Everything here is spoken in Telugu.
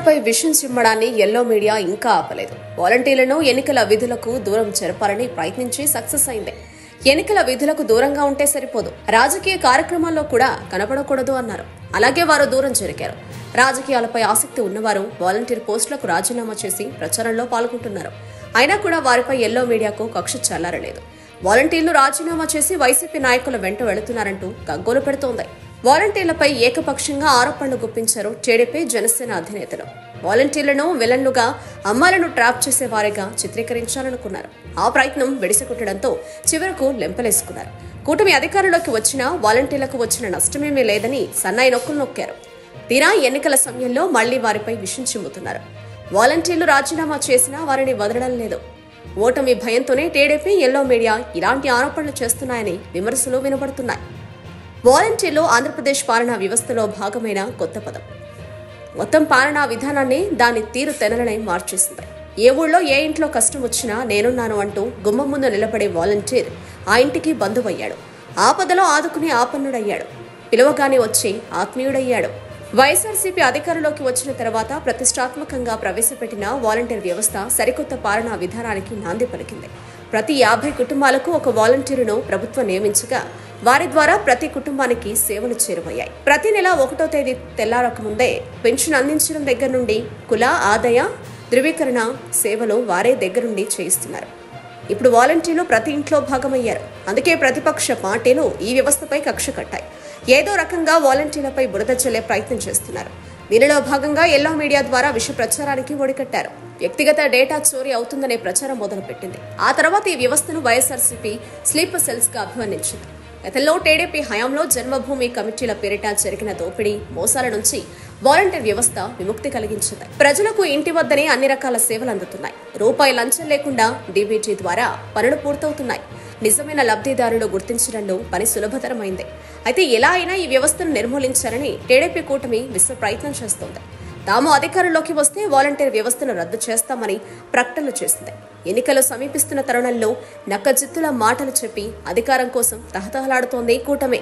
వాలంటీర్లపై విషం చిమ్మడాన్ని ఎల్లో మీడియా ఇంకా ఆపలేదు. వాలంటీర్లను ఎన్నికల విధులకు దూరం జరపాలని ప్రయత్నించి సక్సెస్ అయింది. ఎన్నికల విధులకు దూరంగా ఉంటే సరిపోదు, రాజకీయ కార్యక్రమాల్లో కూడా కనపడకూడదు అన్నారు. అలాగే వారు దూరం జరిగారు. రాజకీయాలపై ఆసక్తి ఉన్నవారు వాలంటీర్ పోస్టులకు రాజీనామా చేసి ప్రచారంలో పాల్గొంటున్నారు. అయినా కూడా వారిపై ఎల్లో మీడియాకు కక్ష చల్లారలేదు. వాలంటీర్లు రాజీనామా చేసి వైసీపీ నాయకుల వెంట వెళుతున్నారంటూ గగ్గోలు పెడుతోంది. వాలంటీర్లపై ఏకపక్షంగా ఆరోపణలు గుప్పించారు టీడీపీ జనసేన అధినేతలు. వాలంటీర్లను విలన్లుగా, అమ్మాయిలను ట్రాప్ చేసే వారిగా చిత్రీకరించాలనుకున్నారు. ఆ ప్రయత్నం వెడిసికొట్టడంతో చివరకు లెంపలేసుకున్నారు. కూటమి అధికారంలోకి వచ్చినా వాలంటీర్లకు వచ్చిన నష్టమేమీ లేదని సన్నాయి నొక్కులు నొక్కారు. తీరా ఎన్నికల సమయంలో మళ్లీ వారిపై విషం చిమ్ముతున్నారు. వాలంటీర్లు రాజీనామా చేసినా వారిని వదలడం లేదు. ఓటమి భయంతోనే టీడీపీ, ఎల్లో మీడియా ఇలాంటి ఆరోపణలు చేస్తున్నాయని విమర్శలు వినబడుతున్నాయి. వాలంటీర్లు ఆంధ్రప్రదేశ్ పాలనా వ్యవస్థలో భాగమైన కొత్త పదం. మొత్తం పాలనా విధానాన్ని, దాని తీరు తెనలని మార్చేసింది. ఏ ఊళ్ళో ఏ ఇంట్లో కష్టం వచ్చినా నేనున్నాను అంటూ గుమ్మం ముందు నిలబడే వాలంటీర్ ఆ ఇంటికి బంధువయ్యాడు. ఆపదలో ఆదుకునే ఆపన్నుడయ్యాడు. పిలవగానే వచ్చి ఆత్మీయుడయ్యాడు. వైఎస్ఆర్సీపీ అధికారంలోకి వచ్చిన తర్వాత ప్రతిష్టాత్మకంగా ప్రవేశపెట్టిన వాలంటీర్ వ్యవస్థ సరికొత్త పాలనా విధానానికి నాంది పలికింది. ప్రతి 50 కుటుంబాలకు ఒక వాలంటీరును ప్రభుత్వం నియమించగా వారి ద్వారా ప్రతి కుటుంబానికి సేవలు చేరువయ్యాయి. ప్రతి నెల 1వ తేదీ తెల్లారక ముందే పెన్షన్ అందించడం దగ్గర నుండి కుల, ఆదాయ ధృవీకరణ సేవలు వారే దగ్గరుండి చేయిస్తున్నారు. ఇప్పుడు వాలంటీర్లు ప్రతి ఇంట్లో భాగమయ్యారు. అందుకే ప్రతిపక్ష పార్టీలు ఈ వ్యవస్థపై కక్ష కట్టాయి. ఏదో రకంగా వాలంటీర్లపై బురద చల్లే ప్రయత్నం చేస్తున్నారు. దీనిలో భాగంగా ఎల్లో మీడియా ద్వారా విష ప్రచారానికి ఒడికట్టారు. వ్యక్తిగత డేటా చోరీ అవుతుందనే ప్రచారం మొదలుపెట్టింది. ఆ తర్వాత ఈ వ్యవస్థను వైఎస్ఆర్సీపీ స్లీపర్ సెల్స్ గా అభివర్ణించింది. గతంలో టీడీపీ హయాంలో జన్మభూమి కమిటీల పేరిట జరిగిన దోపిడీ, మోసాల నుంచి వాలంటీర్ వ్యవస్థ విముక్తి కలిగించింది. ప్రజలకు ఇంటి వద్దనే అన్ని రకాల సేవలు అందుతున్నాయి. రూపాయి లంచం లేకుండా డీబీటీ ద్వారా పనులు పూర్తవుతున్నాయి. నిజమైన లబ్ధిదారులు గుర్తించడంలో పని సులభతరమైంది. అయితే ఎలా అయినా ఈ వ్యవస్థను నిర్మూలించాలని టీడీపీ కూటమి విశ్వ ప్రయత్నం చేస్తోంది. తాము అధికారంలోకి వస్తే వాలంటీర్ వ్యవస్థను రద్దు చేస్తామని ప్రకటనలు చేసింది. ఎన్నికలు సమీపిస్తున్న తరుణంలో నక్కజిత్తుల మాటలు చెప్పి అధికారం కోసం తహతహలాడుతోంది కూటమి.